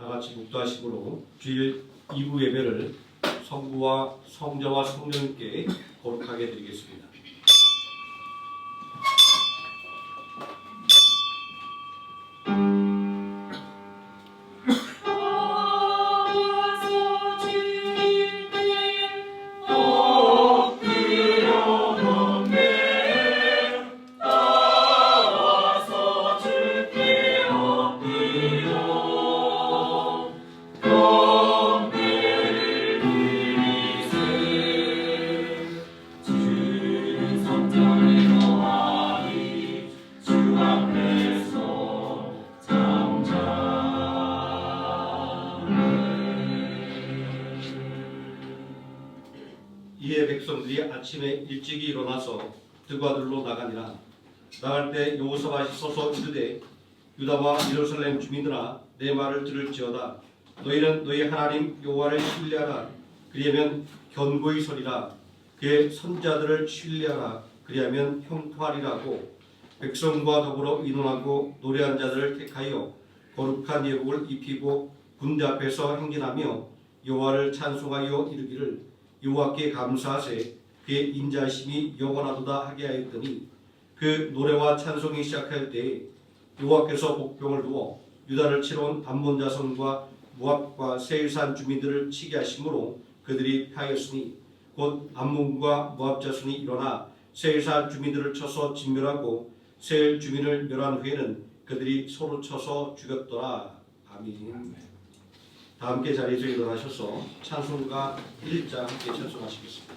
다 같이 묵도하심으로 주일 2부 예배를 성부와 성자와 성령님께 거룩하게 드리겠습니다. 이에 백성들이 아침에 일찍이 일어나서 들과들로 나가니라. 나갈 때 여호사밧이 서서 이르되 유다와 예루살렘 주민들아 내 말을 들을지어다. 너희는 너희 하나님 여호와를 신뢰하라. 그리하면 견고히 서리라. 그의 선자들을 신뢰하라. 그리하면 형통하리라고 백성과 더불어 의논하고 노래한 자들을 택하여 거룩한 예복을 입히고 군대 앞에서 행진하며 여호와를 찬송하여 이르기를 여호와께 감사하세. 그의 인자심이 영원하도다 하게 하였더니 그 노래와 찬송이 시작할 때에 여호와께서 복병을 두어 유다를 치러 온 암몬 자손과 모압과 세일산 주민들을 치게 하심으로 그들이 패하였으니 곧 암몬과 모압 자손이 일어나 세일산 주민들을 쳐서 진멸하고 세일 주민을 멸한 후에는 그들이 서로 쳐서 죽였더라. 아멘. 다 함께 자리에서 일어나셔서 찬송가 1장 함께 찬송하시겠습니다.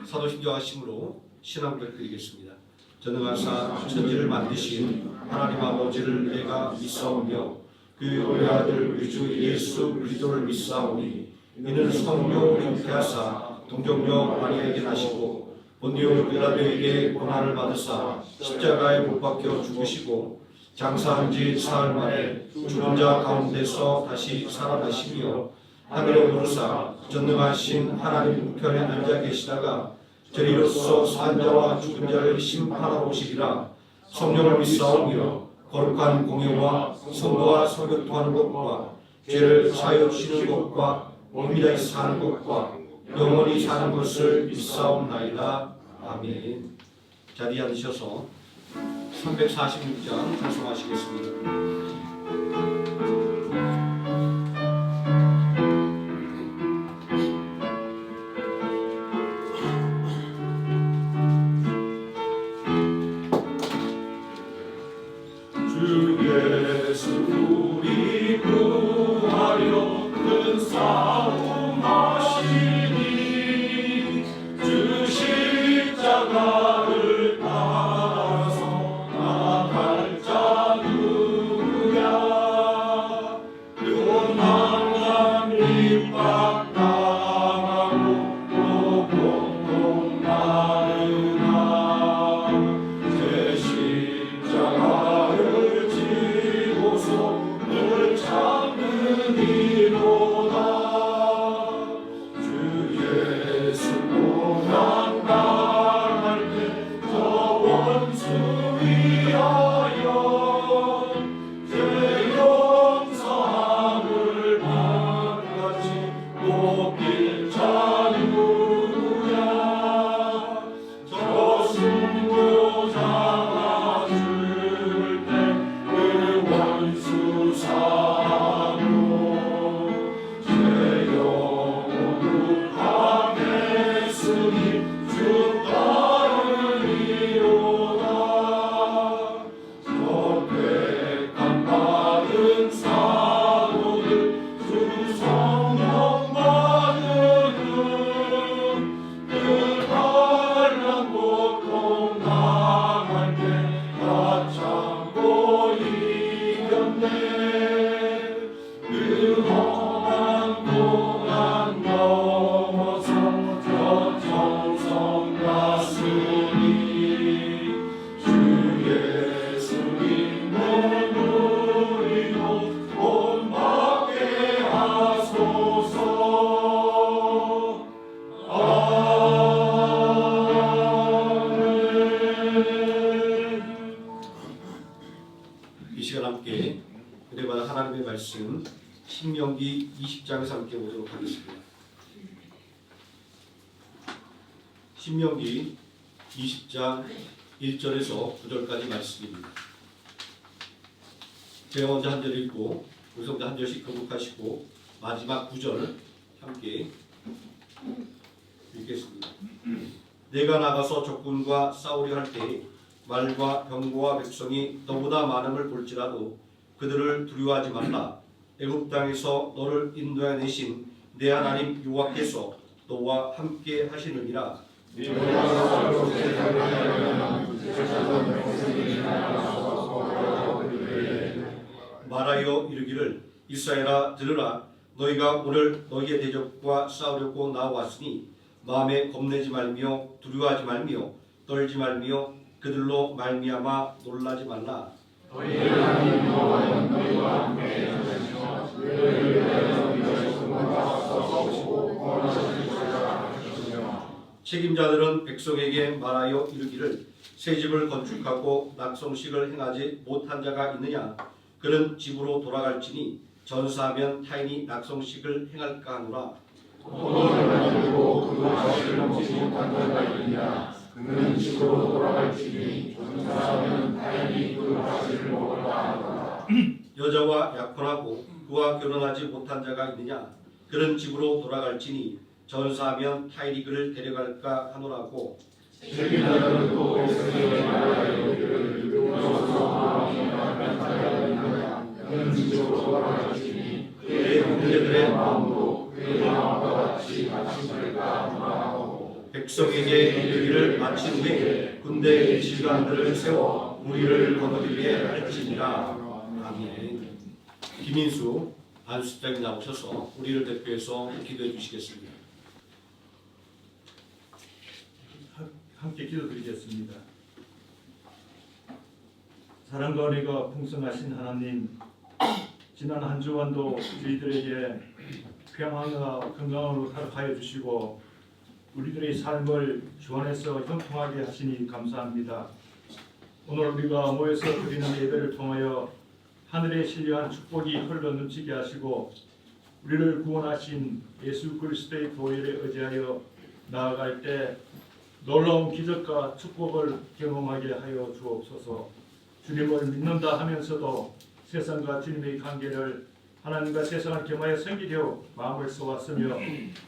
사도신경하심으로 신앙을 드리겠습니다. 전능하사 천지를 만드신 하나님 아버지를 내가 믿사오며 그 외아들 우리 주 예수 그리스도를 믿사오니 이는 성령으로 잉태하사 동정녀 마리아에게 나시고 본디오 빌라도에게 고난을 받으사 십자가에 못 박혀 죽으시고 장사한 지 사흘 만에 죽은 자 가운데서 다시 살아나시며 하늘에 오르사 전능하신 하나님 우편에 앉아 계시다가 저리로서 산 자와 죽은 자를 심판하러 오시리라. 성령을 믿사오며 거룩한 공예와 성도와 설교통하는 것과 죄를 사하여 주시는 것과 몸이다이 사는 것과 영원히 사는 것을 믿사옵나이다. 아멘. 자리에 앉으셔서 346장 찬송하시겠습니다. 시간 함께 은혜받은 하나님의 말씀 신명기 20장에서 함께 보도록 하겠습니다. 신명기 20장 1절에서 9절까지 말씀입니다. 제가 먼저 한 절 읽고 우리 성도 한 절씩 교독하시고 마지막 9절 함께 읽겠습니다. 내가 나가서 적군과 싸우려 할 때 말과 병거와 백성이 너보다 많음을 볼지라도 그들을 두려워하지 말라. 애굽 땅에서 너를 인도해 내신 내 하나님 여호와께서 너와 함께 하시느니라. 말하여 이르기를 이스라엘아 들으라. 너희가 오늘 너희의 대적과 싸우려고 나와왔으니 마음에 겁내지 말며 두려워하지 말며 떨지 말며 그들로 말미암아 놀라지 말라. 너희 하나님 여호와는 너희와 함께 하시며 너희를 위하여 믿으시고 싸우시고 구원하실 것이라. 책임자들은 백성에게 말하여 이르기를 새 집을 건축하고 낙성식을 행하지 못한 자가 있느냐? 그는 집으로 돌아갈지니 전사하면 타인이 낙성식을 행할까 하노라. 돈을 가지고 그 자식을 먹지 못한 자가 있느냐? 그는 집으로 돌아갈지니 전사하면 타인이 그 자식을 먹을까 하노라. 여자와 약혼하고 그와 결혼하지 못한 자가 있느냐? 그는 집으로 돌아갈지니 전사하면 타인이 그를 데려갈까 하노라고. 책임자들은 또 백성에게 말하여 이르기를 여호와께서 마음에 자가 있느냐? 그는 집으로 돌아갈지니 그의 형제들의 마음도 그의 마음과 같이 될까 하노라. 백성에게 이르기를 마친 후에 군대의 질관들을 세워 우리를 거느리게 할지니라. 아멘. 김인수 안수장이 나오셔서 우리를 대표해서 기도해 주시겠습니다. 함께 기도드리겠습니다. 사랑과 은혜가 풍성하신 하나님, 지난 한 주간도 저희들에게 평안과 건강으로 살아가여 주시고 우리들의 삶을 주 안에서 형통하게 하시니 감사합니다. 오늘 우리가 모여서 드리는 예배를 통하여 하늘의 신령한 축복이 흘러 넘치게 하시고 우리를 구원하신 예수 그리스도의 보혈에 의지하여 나아갈 때 놀라운 기적과 축복을 경험하게 하여 주옵소서. 주님을 믿는다 하면서도 세상과 주님의 관계를 하나님과 세상을 겸하여 섬기려 마음을 쏘았으며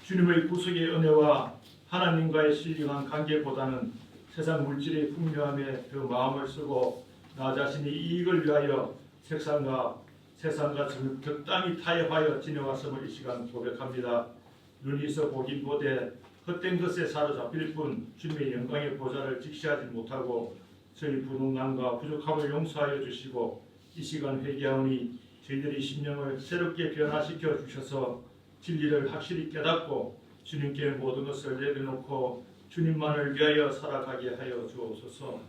주님의 구속의 은혜와 하나님과의 신령한 관계보다는 세상 물질의 풍요함에 그 마음을 쓰고 나 자신이 이익을 위하여 세상과 적당히 타협하여 지내왔음을 이 시간 고백합니다. 눈이 있어 보긴 보되 헛된 것에 사로잡힐 뿐 주님의 영광의 보좌를 직시하지 못하고 저희 불응함과 부족함을 용서하여 주시고 이 시간 회개하오니 저희들이 심령을 새롭게 변화시켜 주셔서 진리를 확실히 깨닫고 주님께 모든 것을 내려놓고 주님만을 위하여 살아가게 하여 주옵소서.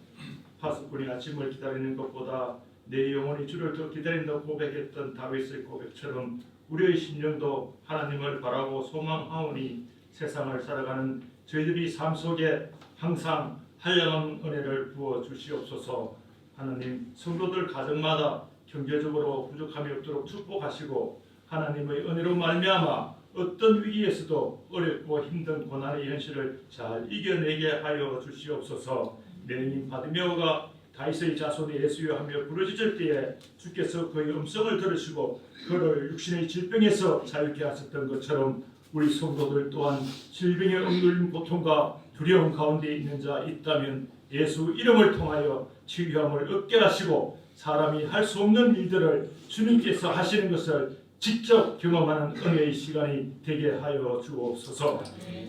파수꾼이 아침을 기다리는 것보다 내 영혼이 주를 더 기다린다 고백했던 다윗의 고백처럼 우리의 심령도 하나님을 바라고 소망하오니 세상을 살아가는 저희들이 삶 속에 항상 한량한 은혜를 부어 주시옵소서. 하나님, 성도들 가정마다 경제적으로 부족함이 없도록 축복하시고 하나님의 은혜로 말미암아 어떤 위기에서도 어렵고 힘든 고난의 현실을 잘 이겨내게 하여 주시옵소서. 내님 바디메오가 다윗의 자손이 예수여 하며 부르짖을 때에 주께서 그의 음성을 들으시고 그를 육신의 질병에서 자유케 하셨던 것처럼 우리 성도들 또한 질병에 얽눌린 고통과 두려움 가운데 있는 자 있다면 예수 이름을 통하여 치유함을 얻게 하시고 사람이 할 수 없는 일들을 주님께서 하시는 것을 직접 경험하는 은혜의 시간이 되게 하여 주옵소서.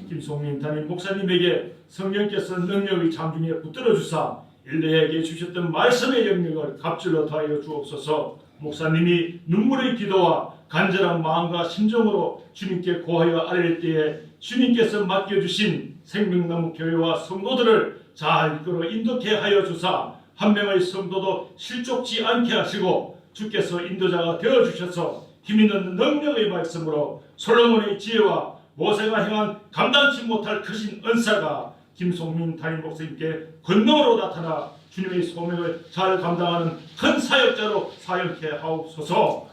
김송민 담임 목사님에게 성령께서 능력의 장중에 붙들어 주사 일레에게 주셨던 말씀의 영역을 갑질로 더하여 주옵소서. 목사님이 눈물의 기도와 간절한 마음과 심정으로 주님께 고하여 아뢰릴 때에 주님께서 맡겨주신 생명나무 교회와 성도들을 잘 이끌어 인도케 하여 주사 한 명의 성도도 실족지 않게 하시고 주께서 인도자가 되어주셔서 힘있는 능력의 말씀으로 솔로몬의 지혜와 모세가 행한 감당치 못할 크신 은사가 김송민 담임 목사님께 권능으로 나타나 주님의 소명을 잘 감당하는 큰 사역자로 사역해 하옵소서.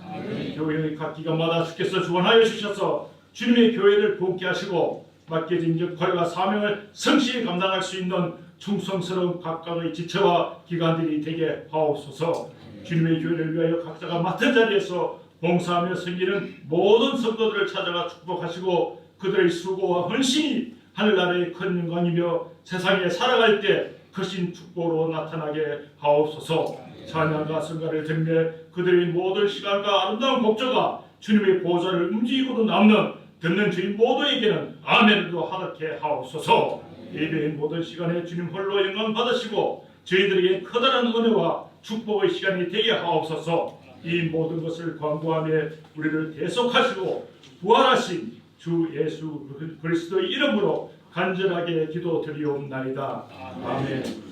교회의 각 기관마다 주께서 주관하여 주셔서 주님의 교회를 부흥케 하시고 맡겨진 역할과 사명을 성실히 감당할 수 있는 충성스러운 각각의 지체와 기관들이 되게 하옵소서. 주님의 교회를 위하여 각자가 맡은 자리에서 봉사하며 섬기는 모든 성도들을 찾아가 축복하시고 그들의 수고와 헌신이 하늘나라의 큰 영광이며 세상에 살아갈 때 크신 축복으로 나타나게 하옵소서. 찬양과 성가를 드리며 그들의 모든 시간과 아름다운 목조가 주님의 보좌를 움직이고도 남는 듣는 주인 모두에게는 아멘으로 하답게 하옵소서. 예배의 모든 시간에 주님 홀로 영광 받으시고 저희들에게 커다란 은혜와 축복의 시간이 되게 하옵소서. 이 모든 것을 광고하며 우리를 계속하시고 부활하신 주 예수 그리스도의 이름으로 간절하게 기도드리옵나이다. 아멘.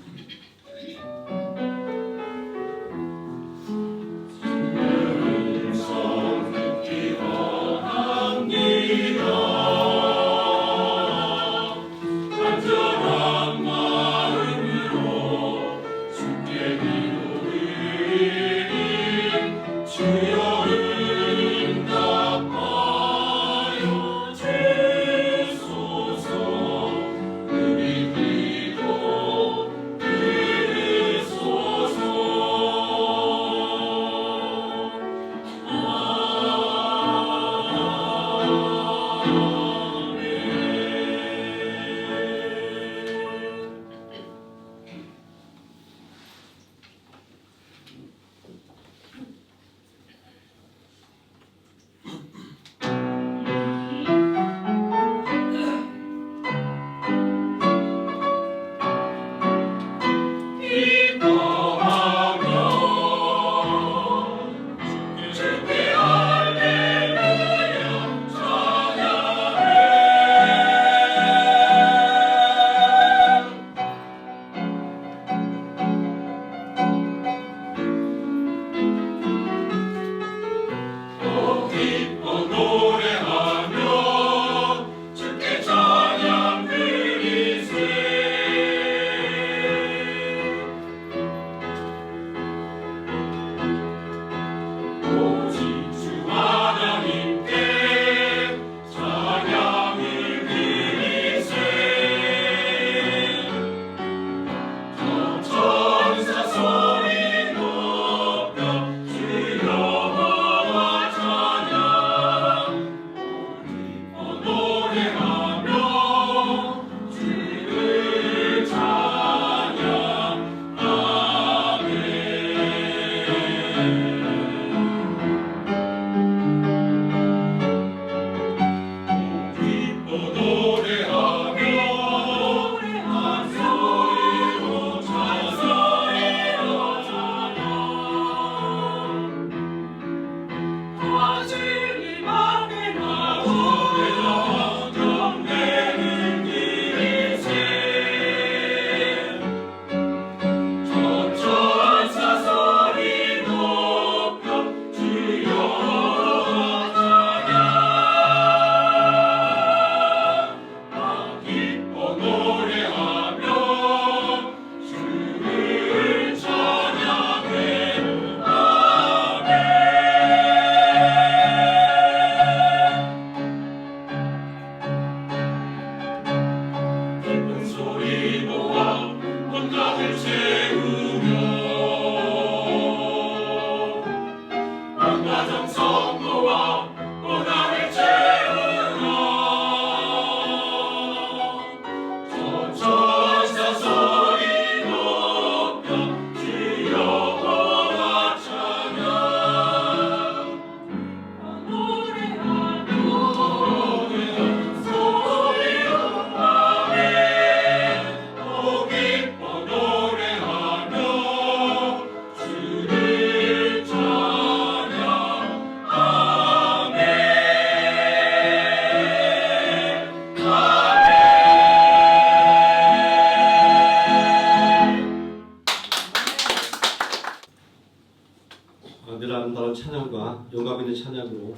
늘 아름다운 찬양과 영감 있는 찬양으로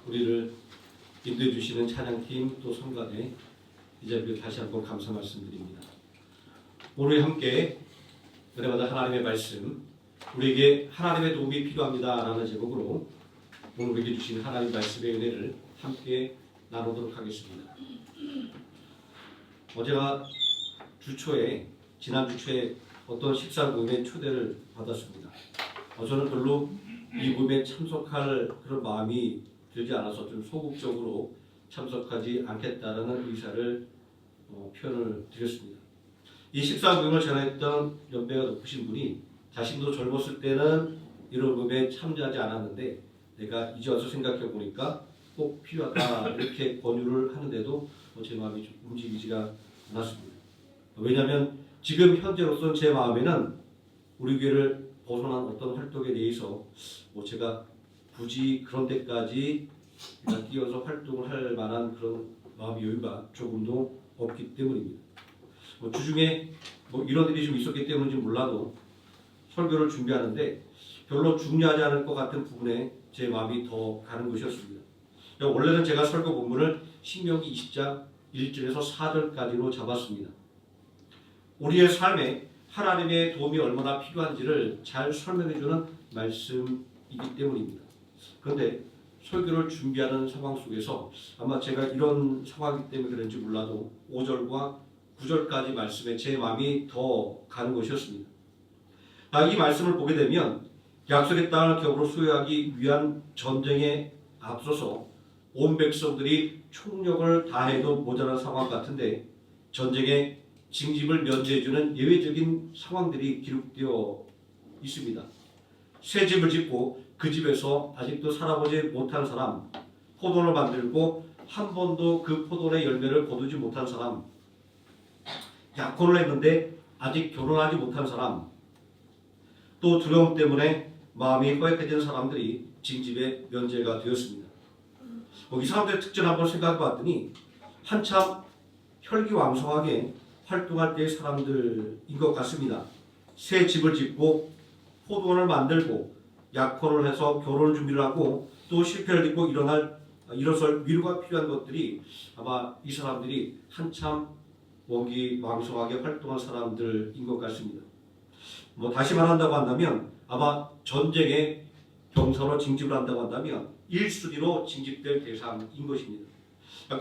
우리를 인도해 주시는 찬양팀 또 성가대 이 자리에 다시 한번 감사 말씀드립니다. 오늘 함께 은혜받은 하나님의 말씀, 우리에게 하나님의 도움이 필요합니다라는 제목으로 오늘 우리에게 주신 하나님 말씀의 은혜를 함께 나누도록 하겠습니다. 어제가 지난 주초에 어떤 식사 모임에 초대를 받았습니다. 저는 별로 이 모임에 참석할 그런 마음이 들지 않아서 좀 소극적으로 참석하지 않겠다라는 의사를 표현을 드렸습니다. 이 식사 모임을 전했던 연배가 높으신 분이 자신도 젊었을 때는 이런 모임에 참여하지 않았는데 내가 이제 와서 생각해 보니까 꼭 필요하다 이렇게 권유를 하는데도 제 마음이 좀 움직이지가 않았습니다. 왜냐하면 지금 현재로서는 제 마음에는 우리 교회를 벗어난 어떤 활동에 대해서 제가 굳이 그런 데까지 끼어서 활동을 할 만한 그런 마음의 여유가 조금도 없기 때문입니다. 주중에 이런 일이 좀 있었기 때문인지 몰라도 설교를 준비하는데 별로 중요하지 않을 것 같은 부분에 제 마음이 더 가는 것이었습니다. 원래는 제가 설교 본문을 신명기 20장 1절에서 4절까지로 잡았습니다. 우리의 삶에 하나님의 도움이 얼마나 필요한지를 잘 설명해주는 말씀이기 때문입니다. 그런데 설교를 준비하는 상황 속에서 아마 제가 이런 상황이기 때문에 그런지 몰라도 5절과 9절까지 말씀에 제 마음이 더 가는 것이었습니다. 이 말씀을 보게 되면 약속의 땅을 격으로 소유하기 위한 전쟁에 앞서서 온 백성들이 총력을 다해도 모자란 상황 같은데 전쟁에 징집을 면제해주는 예외적인 상황들이 기록되어 있습니다. 새 집을 짓고 그 집에서 아직도 살아보지 못한 사람, 포도를 만들고 한 번도 그 포도의 열매를 거두지 못한 사람, 약혼을 했는데 아직 결혼하지 못한 사람, 또 두려움 때문에 마음이 허약해진 사람들이 징집의 면제가 되었습니다. 이 사람들의 특징을 한번 생각해 봤더니 한참 혈기왕성하게 활동할 때의 사람들인 것 같습니다. 새 집을 짓고 포도원을 만들고 약혼을 해서 결혼 준비를 하고 또 실패를 딛고 일어설 위로가 필요한 것들이 아마 이 사람들이 한참 왕성하게 활동한 사람들인 것 같습니다. 다시 말한다고 한다면 아마 전쟁에 병사로 징집을 한다고 한다면 1순위로 징집될 대상인 것입니다.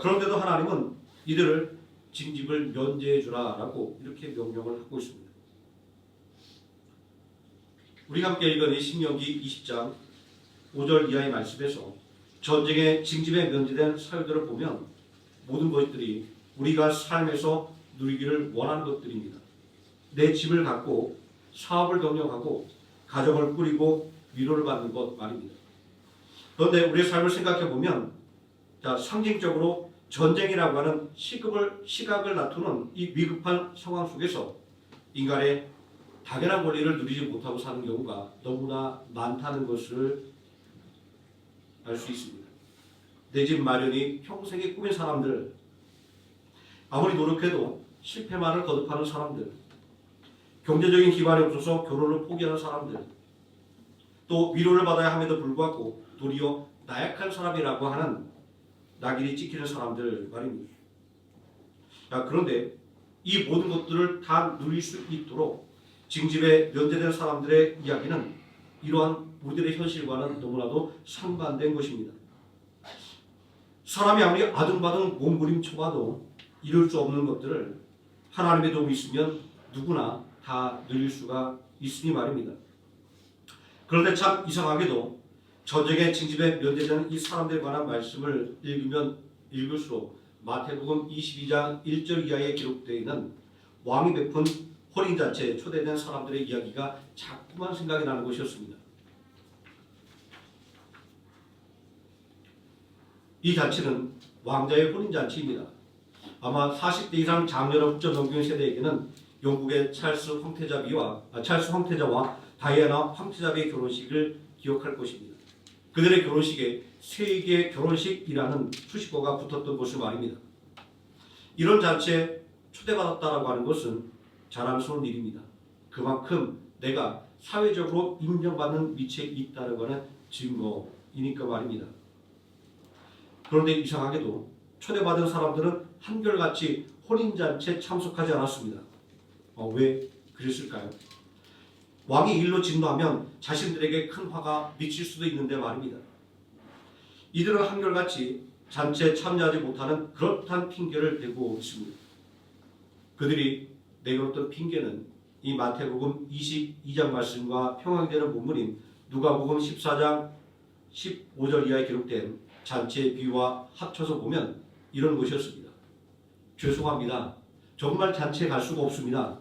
그런데도 하나님은 이들을 징집을 면제해 주라라고 이렇게 명령을 하고 있습니다. 우리가 함께 읽은 이 신명기 20장 5절 이하의 말씀에서 전쟁에 징집에 면제된 사유들을 보면 모든 것들이 우리가 삶에서 누리기를 원하는 것들입니다. 내 집을 갖고 사업을 경영하고 가정을 꾸리고 위로를 받는 것 말입니다. 그런데 우리의 삶을 생각해 보면 상징적으로 전쟁이라고 하는 시각을 나타내는 이 위급한 상황 속에서 인간의 당연한 권리를 누리지 못하고 사는 경우가 너무나 많다는 것을 알 수 있습니다. 내 집 마련이 평생의 꿈인 사람들, 아무리 노력해도 실패만을 거듭하는 사람들, 경제적인 기반이 없어서 결혼을 포기하는 사람들, 또 위로를 받아야 함에도 불구하고 도리어 나약한 사람이라고 하는 낙인이 찍히는 사람들 말입니다. 그런데 이 모든 것들을 다 누릴 수 있도록 징집에 면제된 사람들의 이야기는 이러한 우리들의 현실과는 너무나도 상반된 것입니다. 사람이 아무리 아둥바둥 몸부림쳐봐도 이룰 수 없는 것들을 하나님의 도움이 있으면 누구나 다 누릴 수가 있으니 말입니다. 그런데 참 이상하게도 전쟁의 징집에 면제되는 이 사람들에 관한 말씀을 읽으면 읽을수록 마태복음 22장 1절 이하에 기록되어 있는 왕이 베푼 혼인잔치에 초대된 사람들의 이야기가 자꾸만 생각이 나는 것이었습니다. 이 잔치는 왕자의 혼인잔치입니다. 아마 40대 이상 장녀를 훌쩍 넘긴 세대에게는 영국의 찰스 황태자와 다이애나 황태자비의 결혼식을 기억할 것입니다. 그들의 결혼식에 세계 결혼식이라는 수식어가 붙었던 것을 말입니다. 이런 잔치에 초대받았다라고 하는 것은 자랑스러운 일입니다. 그만큼 내가 사회적으로 인정받는 위치에 있다는 것은 증거이니까 말입니다. 그런데 이상하게도 초대받은 사람들은 한결같이 혼인잔치에 참석하지 않았습니다. 왜 그랬을까요? 왕이 일로 진노하면 자신들에게 큰 화가 미칠 수도 있는데 말입니다. 이들은 한결같이 잔치에 참여하지 못하는 그렇다는 핑계를 대고 있습니다. 그들이 내걸었던 핑계는 이 마태복음 22장 말씀과 평행되는 본문인 누가복음 14장 15절 이하에 기록된 잔치의 비유와 합쳐서 보면 이런 것이었습니다. 죄송합니다. 정말 잔치에 갈 수가 없습니다.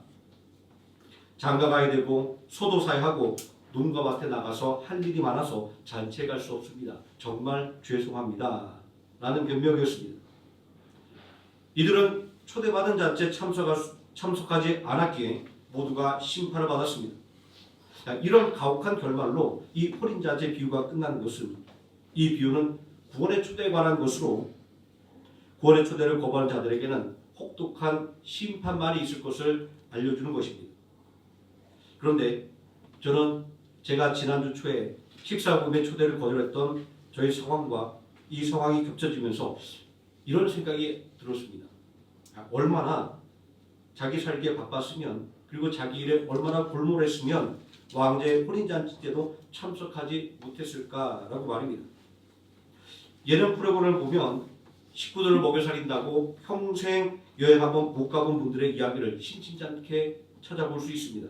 장가 가야 되고 소도 사야 하고 농가 밭에 나가서 할 일이 많아서 잔치에 갈 수 없습니다. 정말 죄송합니다. 라는 변명이었습니다. 이들은 초대받은 잔치에 참석하지 않았기에 모두가 심판을 받았습니다. 이런 가혹한 결말로 이 혼인잔치 비유가 끝나는 것은 이 비유는 구원의 초대에 관한 것으로 구원의 초대를 거부하는 자들에게는 혹독한 심판만이 있을 것을 알려주는 것입니다. 그런데 저는 제가 지난주 초에 식사금의 초대를 거절했던 저희 상황과 이 상황이 겹쳐지면서 이런 생각이 들었습니다. 얼마나 자기 살기에 바빴으면 그리고 자기 일에 얼마나 골몰했으면 왕제의 혼인잔치 때도 참석하지 못했을까라고 말입니다. 예능 프로그램을 보면 식구들을 먹여 살린다고 평생 여행 한번 못 가본 분들의 이야기를 심심치 않게 찾아볼 수 있습니다.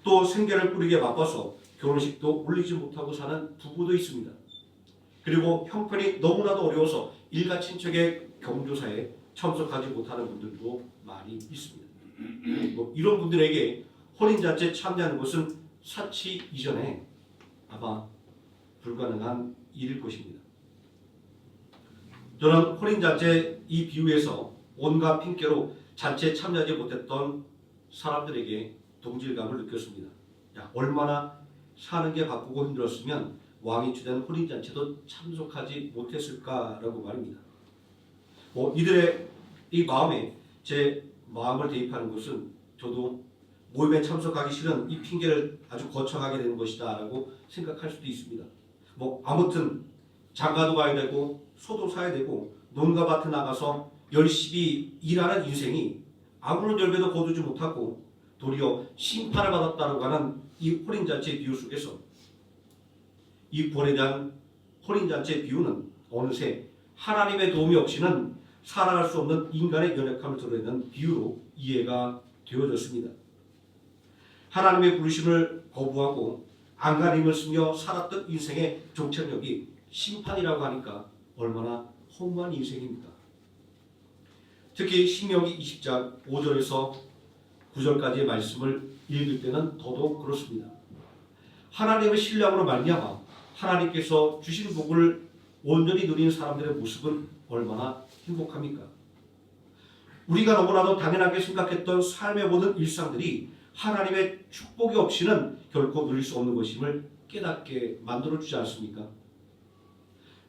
또 생계를 꾸리기에 바빠서 결혼식도 올리지 못하고 사는 부부도 있습니다. 그리고 형편이 너무나도 어려워서 일가 친척의 경조사에 참석하지 못하는 분들도 많이 있습니다. 이런 분들에게 혼인잔치에 참여하는 것은 사치 이전에 아마 불가능한 일일 것입니다. 저는 혼인잔치 이 비유에서 온갖 핑계로 잔치에 참여하지 못했던 사람들에게 동질감을 느꼈습니다. 얼마나 사는 게 바쁘고 힘들었으면 왕이 주된 혼인잔치도 참석하지 못했을까라고 말입니다. 이들의 이 마음에 제 마음을 대입하는 것은 저도 모임에 참석하기 싫은 이 핑계를 아주 거쳐가게 되는 것이다 라고 생각할 수도 있습니다. 아무튼 장가도 가야 되고 소도 사야 되고 농가밭에 나가서 열심히 일하는 인생이 아무런 열매도 거두지 못하고 도리어 심판을 받았다고 하는 이 혼인잔치의 비유 속에서 이 구원에 대한 혼인잔치의 비유는 어느새 하나님의 도움이 없이는 살아갈 수 없는 인간의 연약함을 드러내는 비유로 이해가 되어졌습니다. 하나님의 부르심을 거부하고 안간힘을 쓰며 살았던 인생의 종착역이 심판이라고 하니까 얼마나 허무한 인생입니까? 특히 신명기 20장 5절에서 9절까지의 말씀을 읽을 때는 더더욱 그렇습니다. 하나님의 신령으로 말미암아 하나님께서 주신 복을 온전히 누리는 사람들의 모습은 얼마나 행복합니까? 우리가 너무나도 당연하게 생각했던 삶의 모든 일상들이 하나님의 축복이 없이는 결코 누릴 수 없는 것임을 깨닫게 만들어주지 않습니까?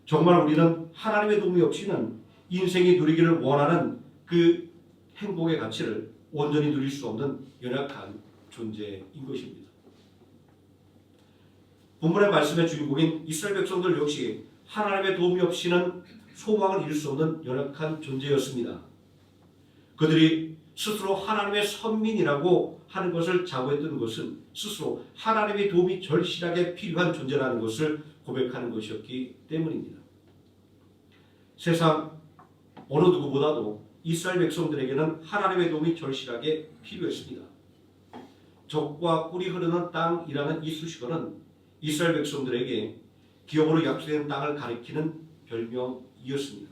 정말 우리는 하나님의 도움이 없이는 인생이 누리기를 원하는 그 행복의 가치를 온전히 누릴 수 없는 연약한 존재인 것입니다. 본문의 말씀의 주인공인 이스라엘 백성들 역시 하나님의 도움이 없이는 소망을 이룰 수 없는 연약한 존재였습니다. 그들이 스스로 하나님의 선민이라고 하는 것을 자부했던 것은 스스로 하나님의 도움이 절실하게 필요한 존재라는 것을 고백하는 것이었기 때문입니다. 세상 어느 누구보다도 이스라엘 백성들에게는 하나님의 도움이 절실하게 필요했습니다. 적과 꿀이 흐르는 땅이라는 이 수식어는 이스라엘 백성들에게 기업으로 약속된 땅을 가리키는 별명이었습니다.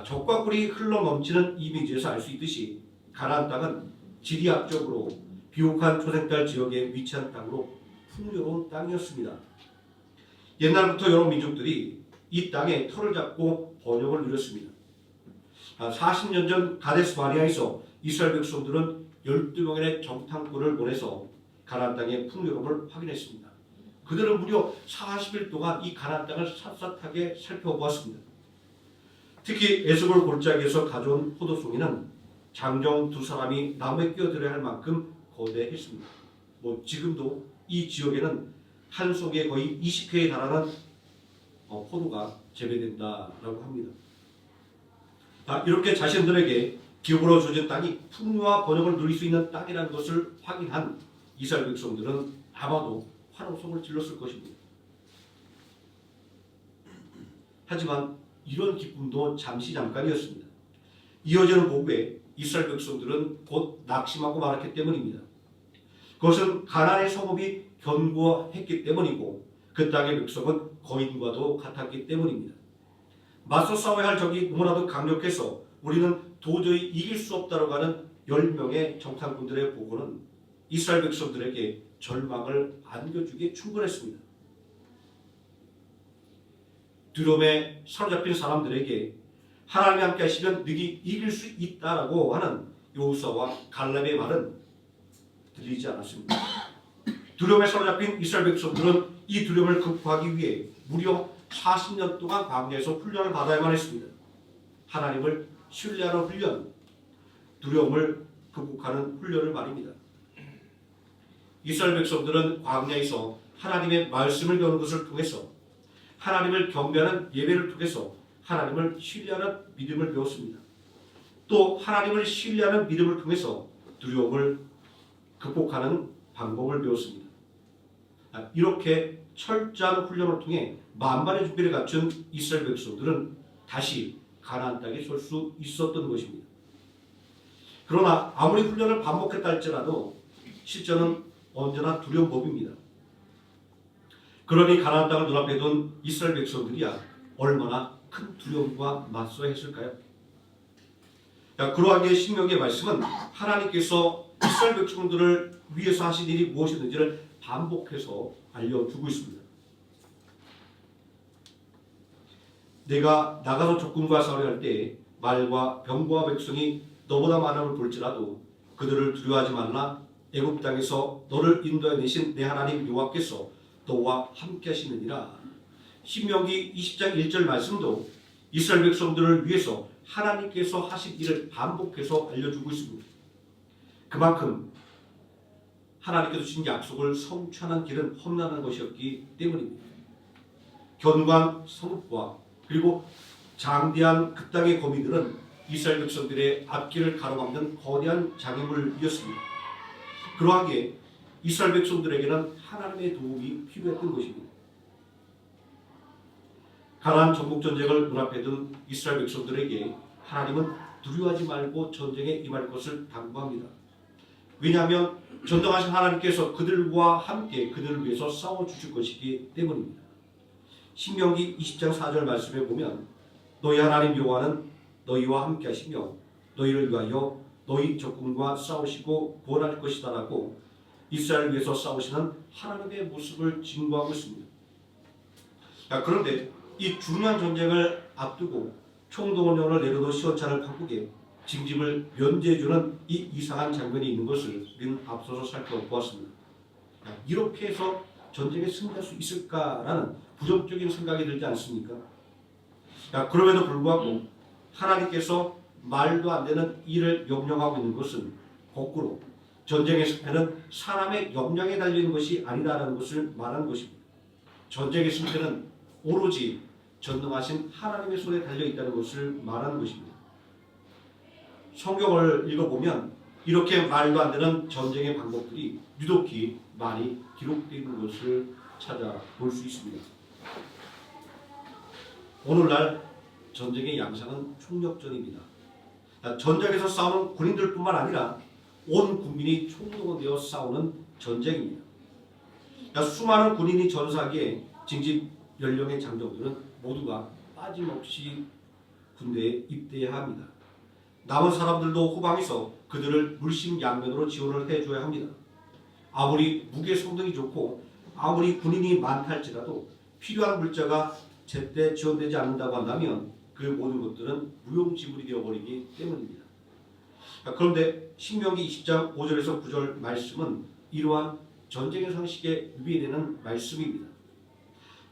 적과 꿀이 흘러 넘치는 이미지에서 알 수 있듯이 가나안 땅은 지리학적으로 비옥한 초생달 지역에 위치한 땅으로 풍요로운 땅이었습니다. 옛날부터 여러 민족들이 이 땅에 터를 잡고 번영을 누렸습니다. 40년 전 가데스 바네아에서 이스라엘 백성들은 12명의 정탐꾼을 보내서 가나안 땅의 풍요로움을 확인했습니다. 그들은 무려 40일 동안 이 가나안 땅을 샅샅하게 살펴보았습니다. 특히 에스골 골짜기에서 가져온 포도송이는 장정 두 사람이 나무에 끼어들어야 할 만큼 거대했습니다. 지금도 이 지역에는 한 송이에 거의 20회에 달하는 포도가 재배된다라고 합니다. 이렇게 자신들에게 기업으로 주어진 땅이 풍요와 번영을 누릴 수 있는 땅이라는 것을 확인한 이스라엘 백성들은 아마도 환호성을 질렀을 것입니다. 하지만 이런 기쁨도 잠시 잠깐이었습니다. 이어지는 보고에 이스라엘 백성들은 곧 낙심하고 말았기 때문입니다. 그것은 가나안의 성읍이 견고했기 때문이고 그 땅의 백성은 거인과도 같았기 때문입니다. 맞서 싸워야 할 적이 너무나도 강력해서 우리는 도저히 이길 수 없다고 하는 10명의 정탐꾼들의 보고는 이스라엘 백성들에게 절망을 안겨주기에 충분했습니다. 두려움에 사로잡힌 사람들에게 하나님이 함께 하시면 너희 이길 수 있다라고 하는 여호수아와 갈렙의 말은 들리지 않았습니다. 두려움에 사로잡힌 이스라엘 백성들은 이 두려움을 극복하기 위해 무려 40년 동안 광야에서 훈련을 받아야만 했습니다. 하나님을 신뢰하는 훈련, 두려움을 극복하는 훈련을 말입니다. 이스라엘 백성들은 광야에서 하나님의 말씀을 배우는 것을 통해서 하나님을 경배하는 예배를 통해서 하나님을 신뢰하는 믿음을 배웠습니다. 또 하나님을 신뢰하는 믿음을 통해서 두려움을 극복하는 방법을 배웠습니다. 이렇게 철저한 훈련을 통해 만반의 준비를 갖춘 이스라엘 백성들은 다시 가나안 땅에 설 수 있었던 것입니다. 그러나 아무리 훈련을 반복했다 할지라도 실전은 언제나 두려운 법입니다. 그러니 가나안 땅을 눈앞에 둔 이스라엘 백성들이야 얼마나 큰 두려움과 맞서야 했을까요? 그러하기에 신명기의 말씀은 하나님께서 이스라엘 백성들을 위해서 하신 일이 무엇이든지를 반복해서 알려주고 있습니다. 내가 나가서 적군과 싸우려 할 때 말과 병과 백성이 너보다 많음을 볼지라도 그들을 두려워하지 말라. 애굽 땅에서 너를 인도해 내신 내 하나님 여호와께서 너와 함께 하시느니라. 신명기 20장 1절 말씀도 이스라엘 백성들을 위해서 하나님께서 하신 일을 반복해서 알려주고 있습니다. 그만큼 하나님께서 주신 약속을 성취하는 길은 험난한 것이었기 때문입니다. 견고한 성읍과 그리고 장대한 그 땅의 거미들은 이스라엘 백성들의 앞길을 가로막는 거대한 장애물이었습니다. 그러하기에 이스라엘 백성들에게는 하나님의 도움이 필요했던 것입니다. 가나안 정복 전쟁을 눈앞에 둔 이스라엘 백성들에게 하나님은 두려워하지 말고 전쟁에 임할 것을 당부합니다. 왜냐하면 전능하신 하나님께서 그들과 함께 그들을 위해서 싸워주실 것이기 때문입니다. 신명기 20장 4절 말씀에 보면 너희 하나님 여호와는 너희와 함께 하시며 너희를 위하여 너희 적군과 싸우시고 구원할 것이다 라고 이스라엘을 위해서 싸우시는 하나님의 모습을 증거하고 있습니다. 그런데 이 중요한 전쟁을 앞두고 총동원령을 내려도 시원찮을 판국에 징집을 면제해주는 이 이상한 장면이 있는 것을 우리는 앞서서 살펴보았습니다. 이렇게 해서 전쟁에 승리할 수 있을까라는 부정적인 생각이 들지 않습니까? 그럼에도 불구하고 하나님께서 말도 안 되는 일을 명령하고 있는 것은 거꾸로 전쟁의 승패는 사람의 역량에 달리는 것이 아니다라는 것을 말하는 것입니다. 전쟁의 승패는 오로지 전능하신 하나님의 손에 달려있다는 것을 말하는 것입니다. 성경을 읽어보면 이렇게 말도 안 되는 전쟁의 방법들이 유독히 많이 기록되어 있는 것을 찾아볼 수 있습니다. 오늘날 전쟁의 양상은 총력전입니다. 전장에서 싸우는 군인들뿐만 아니라 온 국민이 총동원되어 싸우는 전쟁입니다. 수많은 군인이 전사하기에 징집 연령의 장정들은 모두가 빠짐없이 군대에 입대해야 합니다. 남은 사람들도 후방에서 그들을 물심양면으로 지원을 해줘야 합니다. 아무리 무게 성능이 좋고 아무리 군인이 많다 할지라도 필요한 물자가 제때 지원되지 않는다고 한다면 그 모든 것들은 무용지물이 되어버리기 때문입니다. 그런데 신명기 20장 5절에서 9절 말씀은 이러한 전쟁의 상식에 위배되는 말씀입니다.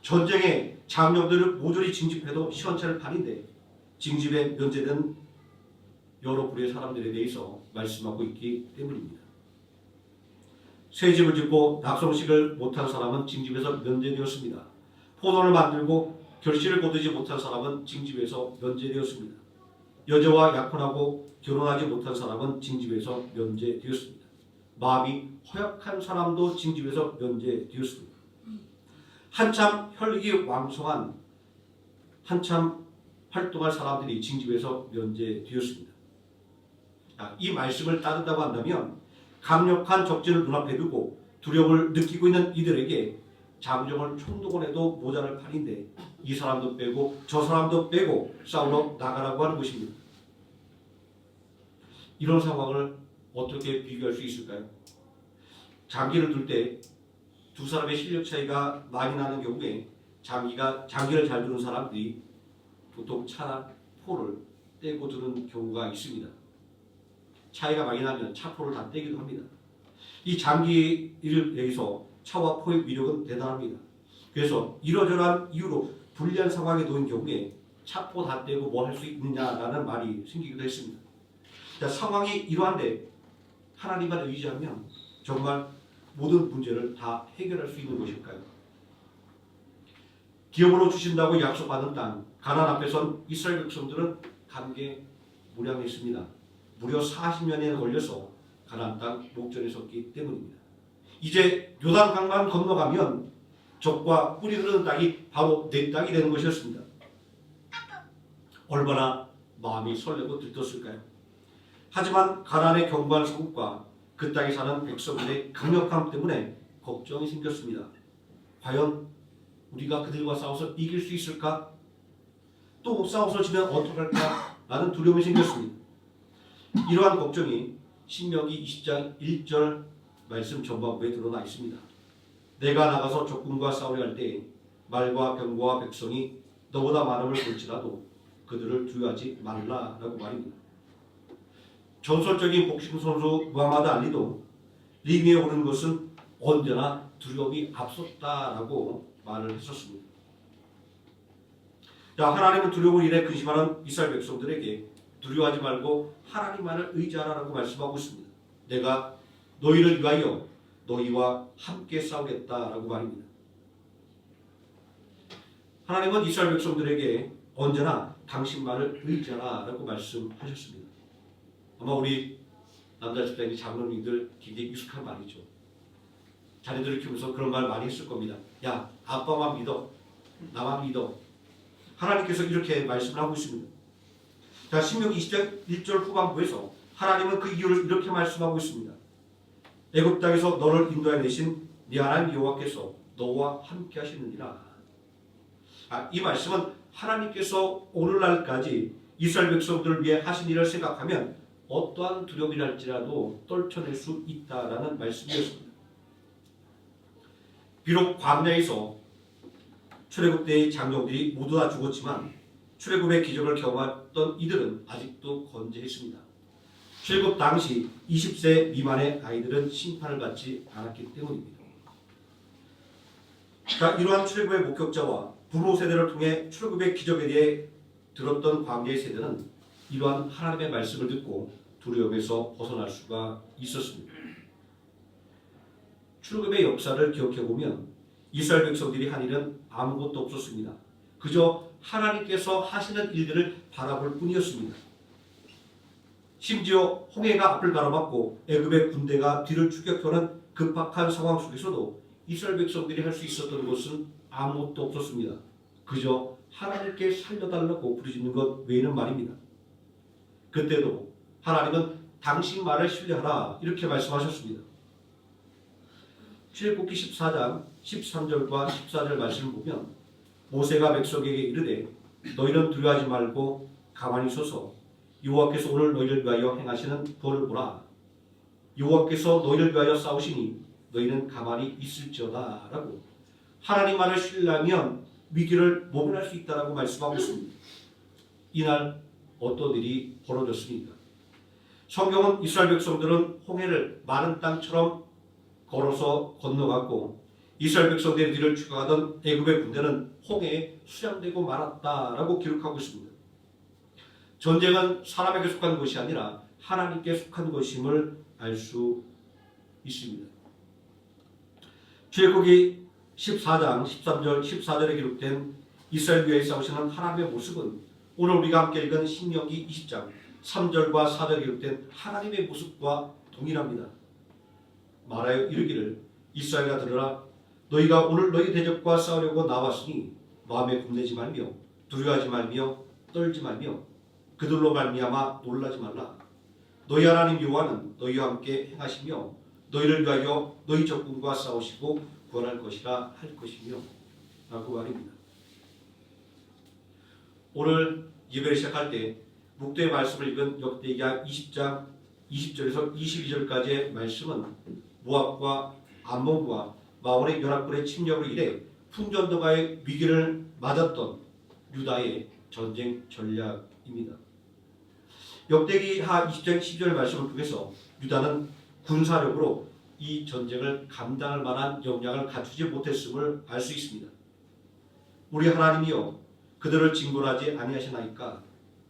전쟁에 장병들을 모조리 징집해도 시원찮을 판인데 징집에 면제된 여러 부류의 사람들에 대해서 말씀하고 있기 때문입니다. 새 집을 짓고 낙성식을 못한 사람은 징집에서 면제되었습니다. 포도를 만들고 결실을 거두지 못한 사람은 징집에서 면제되었습니다. 여자와 약혼하고 결혼하지 못한 사람은 징집에서 면제되었습니다. 마음이 허약한 사람도 징집에서 면제되었습니다. 한참 혈육이 왕성한 한참 활동할 사람들이 징집에서 면제되었습니다. 이 말씀을 따른다고 한다면 강력한 적진을 눈앞에 두고 두려움을 느끼고 있는 이들에게 장정을 총동원해도 모자랄 판인데 이 사람도 빼고 저 사람도 빼고 싸우러 나가라고 하는 것입니다. 이런 상황을 어떻게 비교할 수 있을까요? 장기를 둘 때 두 사람의 실력 차이가 많이 나는 경우에 장기를 잘 두는 사람들이 보통 차나 포를 떼고 두는 경우가 있습니다. 차이가 많이 나면 차포를 다 떼기도 합니다. 이 장기를 내서 차와 포의 위력은 대단합니다. 그래서 이러저러한 이유로 불리한 상황에 놓인 경우에 차포 다 떼고 뭐 할 수 있느냐라는 말이 생기기도 했습니다. 자, 상황이 이러한데 하나님만 의지하면 정말 모든 문제를 다 해결할 수 있는 것일까요? 기업으로 주신다고 약속받은 땅 가나안 앞에 선 이스라엘 백성들은 감개무량했습니다. 무려 40년에 걸려서 가나안 땅 목전에 섰기 때문입니다. 이제 요단강만 건너가면 적과 뿌리 흐르는 땅이 바로 내 땅이 되는 것이었습니다. 얼마나 마음이 설레고 들떴을까요? 하지만 가나안의 견고한 성읍과 그 땅에 사는 백성들의 강력함 때문에 걱정이 생겼습니다. 과연 우리가 그들과 싸워서 이길 수 있을까? 또 싸워서 지면 어떡할까? 라는 두려움이 생겼습니다. 이러한 걱정이 신명기 20장 1절 말씀 전반부에 드러나 있습니다. 내가 나가서 적군과 싸우려 할 때 말과 병거와 백성이 너보다 많음을 볼지라도 그들을 두려워하지 말라라고 말입니다. 전설적인 복싱 선수 무하마드 알리도 링 위에 오르는 것은 언제나 두려움이 앞섰다라고 말을 했었습니다. 자, 하나님은 두려움을 인해 근심하는 이스라엘 백성들에게 두려워하지 말고 하나님만을 의지하라라고 말씀하고 있습니다. 내가 너희를 위하여 너희와 함께 싸우겠다라고 말입니다. 하나님은 이스라엘 백성들에게 언제나 당신만을 의지하라라고 말씀하셨습니다. 아마 우리 남자 집사님 장로님들 굉장히 익숙한 말이죠. 자녀들을 키우면서 그런 말 많이 했을 겁니다. 야, 아빠만 믿어. 나만 믿어. 하나님께서 이렇게 말씀을 하고 있습니다. 자, 신명기 20장 1절 후반부에서 하나님은 그 이유를 이렇게 말씀하고 있습니다. 애굽 땅에서 너를 인도해 내신 네 하나님 여호와께서 너와 함께 하시느니라. 이 말씀은 하나님께서 오늘날까지 이스라엘 백성들을 위해 하신 일을 생각하면 어떠한 두려움이랄지라도 떨쳐낼 수 있다라는 말씀이었습니다. 비록 광야에서 출애굽 때의 장정들이 모두 다 죽었지만 출애굽의 기적을 경험했던 이들은 아직도 건재했습니다. 출애굽 당시 20세 미만의 아이들은 심판을 받지 않았기 때문입니다. 자, 이러한 출애굽의 목격자와 부모 세대를 통해 출애굽의 기적에 대해 들었던 광야의 세대는 이러한 하나님의 말씀을 듣고 두려움에서 벗어날 수가 있었습니다. 출애굽의 역사를 기억해보면 이스라엘 백성들이 한 일은 아무것도 없었습니다. 그저 하나님께서 하시는 일들을 바라볼 뿐이었습니다. 심지어 홍해가 앞을 가로막고 애굽의 군대가 뒤를 추격하는 급박한 상황 속에서도 이스라엘 백성들이 할 수 있었던 것은 아무것도 없었습니다. 그저 하나님께 살려달라고 부르짖는 것 외에는 말입니다. 그때도 하나님은 당신 말을 신뢰하라 이렇게 말씀하셨습니다. 출애굽기 14장 13절과 14절 말씀을 보면 모세가 백성에게 이르되 너희는 두려워하지 말고 가만히 서서 여호와께서 오늘 너희를 위하여 행하시는 벌을 보라. 여호와께서 너희를 위하여 싸우시니 너희는 가만히 있을지어다 라고 하나님 말을 신뢰하면 위기를 모면할 수 있다라고 말씀하고 있습니다. 이날 어떤 일이 벌어졌습니까? 성경은 이스라엘 백성들은 홍해를 마른 땅처럼 걸어서 건너갔고 이스라엘 백성들의 뒤를 추격하던 애굽의 군대는 홍해에 수장되고 말았다라고 기록하고 있습니다. 전쟁은 사람에게 속한 것이 아니라 하나님께 속한 것임을 알 수 있습니다. 출애굽기 14장 13절 14절에 기록된 이스라엘 위에 싸우시는 하나님의 모습은 오늘 우리가 함께 읽은 신명기 20장 3절과 4절에 기록된 하나님의 모습과 동일합니다. 말하여 이르기를 이스라엘아 들으라 너희가 오늘 너희 대적과 싸우려고 나왔으니 마음에 겁내지 말며 두려워하지 말며 떨지 말며 그들로 말미암아 놀라지 말라. 너희 하나님 여호와는 너희와 함께 행하시며 너희를 위하여 너희 적군과 싸우시고 구원할 것이라 할 것이며 라고 말입니다. 오늘 예배를 시작할 때 묵도의 말씀을 읽은 역대기하 20장 20절에서 22절까지의 말씀은 모압과 암몬과 마온의 연합군의 침략으로 인해 풍전도가의 위기를 맞았던 유다의 전쟁 전략입니다. 역대기하 20장 12절 말씀을 통해서 유다는 군사력으로 이 전쟁을 감당할 만한 역량을 갖추지 못했음을 알 수 있습니다. 우리 하나님이여 그들을 징벌하지 아니하시나이까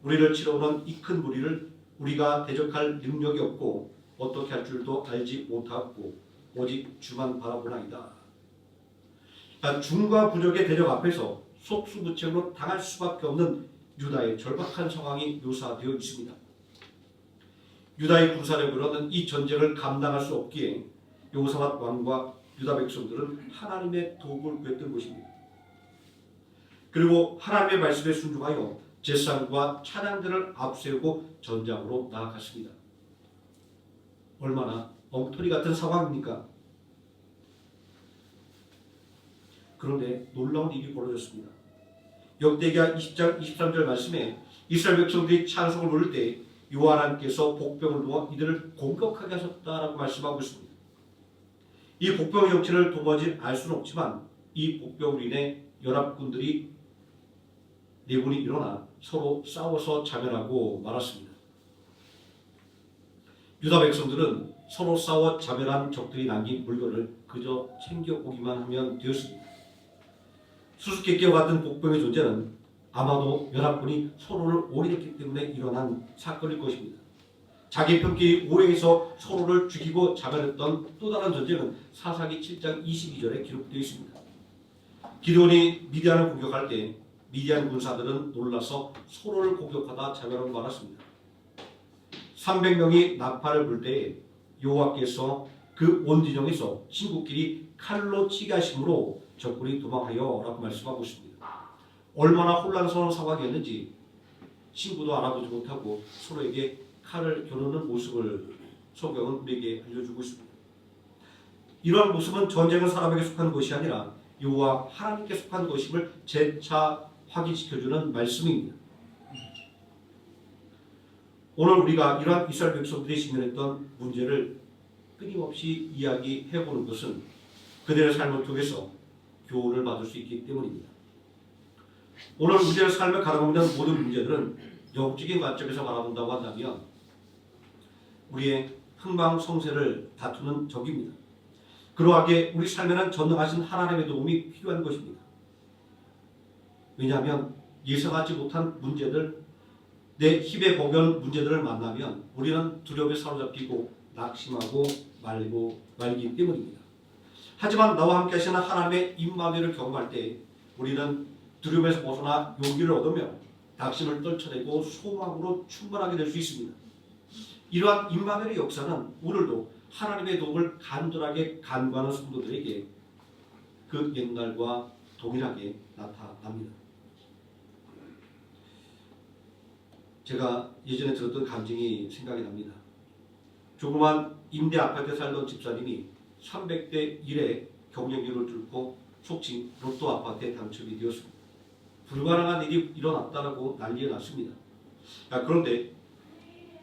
우리를 치러오는 이 큰 무리를 우리가 대적할 능력이 없고 어떻게 할 줄도 알지 못하고 오직 주만 바라보나이다. 중과 부족의 대적 앞에서 속수무책으로 당할 수밖에 없는 유다의 절박한 상황이 묘사되어 있습니다. 유다의 군사력으로는 이 전쟁을 감당할 수 없기에 여호사밧 왕과 유다 백성들은 하나님의 도움을 구했던 것입니다. 그리고 하나님의 말씀에 순종하여 제사장과 찬양들을 앞세우고 전장으로 나아갔습니다. 얼마나 엉터리 같은 상황입니까? 그런데 놀라운 일이 벌어졌습니다. 역대기하 20장 23절 말씀에 이스라엘 백성들이 찬송을 부를 때 여호와 하나님께서 복병을 놓아 이들을 공격하게 하셨다라고 말씀하고 있습니다. 이 복병의 정체를 도무지 알 수는 없지만 이 복병으로 인해 연합군들이 내군이 일어나 서로 싸워서 자멸하고 말았습니다. 유다 백성들은 서로 싸워 자멸한 적들이 남긴 물건을 그저 챙겨오기만 하면 되었습니다. 수수께끼와 같은 복병의 존재는 아마도 연합군이 서로를 오해했기 때문에 일어난 사건일 것입니다. 자기 편끼리 오해해서 서로를 죽이고 자멸했던 또 다른 전쟁은 사사기 7장 22절에 기록되어 있습니다. 기드온이 미디안을 공격할 때 미디안 군사들은 놀라서 서로를 공격하다 자멸하고 말았습니다. 300명이 나팔을 불 때에 여호와께서 그 온 진영에서 친구끼리 칼로 치게 하심으로 적군이 도망하여 라고 말씀하고 있습니다. 얼마나 혼란스러운 상황이었는지 친구도 알아보지 못하고 서로에게 칼을 겨누는 모습을 성경은 우리에게 알려주고 있습니다. 이러한 모습은 전쟁은 사람에게 속한 것이 아니라 여호와 하나님께 속한 것임을 재차 확인시켜주는 말씀입니다. 오늘 우리가 이러한 이스라엘 백성들이 직면했던 문제를 끊임없이 이야기해보는 것은 그들의 삶을 통해서 교훈을 받을 수 있기 때문입니다. 오늘 우리의 삶을 가로막는 모든 문제들은 영적인 관점에서 바라본다고 한다면 우리의 흥망성쇠를 다투는 적입니다. 그러하기에 우리 삶에는 전능하신 하나님의 도움이 필요한 것입니다. 왜냐하면 예상하지 못한 문제들, 내 힘에 버거운 문제들을 만나면 우리는 두려움에 사로잡히고 낙심하고 말기 때문입니다. 하지만 나와 함께 하시는 하나님의 임마누엘을 경험할 때 우리는 두려움에서 벗어나 용기를 얻으며 낙심을 떨쳐내고 소망으로 충만하게 될 수 있습니다. 이러한 임마누엘의 역사는 오늘도 하나님의 도움을 간절하게 간구하는 성도들에게 그 옛날과 동일하게 나타납니다. 제가 예전에 들었던 감정이 생각이 납니다. 조그만 임대 아파트에 살던 집사님이 300대 1의 경쟁률을 뚫고 속칭 로또 아파트에 당첨이 되었습니다. 불가능한 일이 일어났다라고 난리가 났습니다. 그런데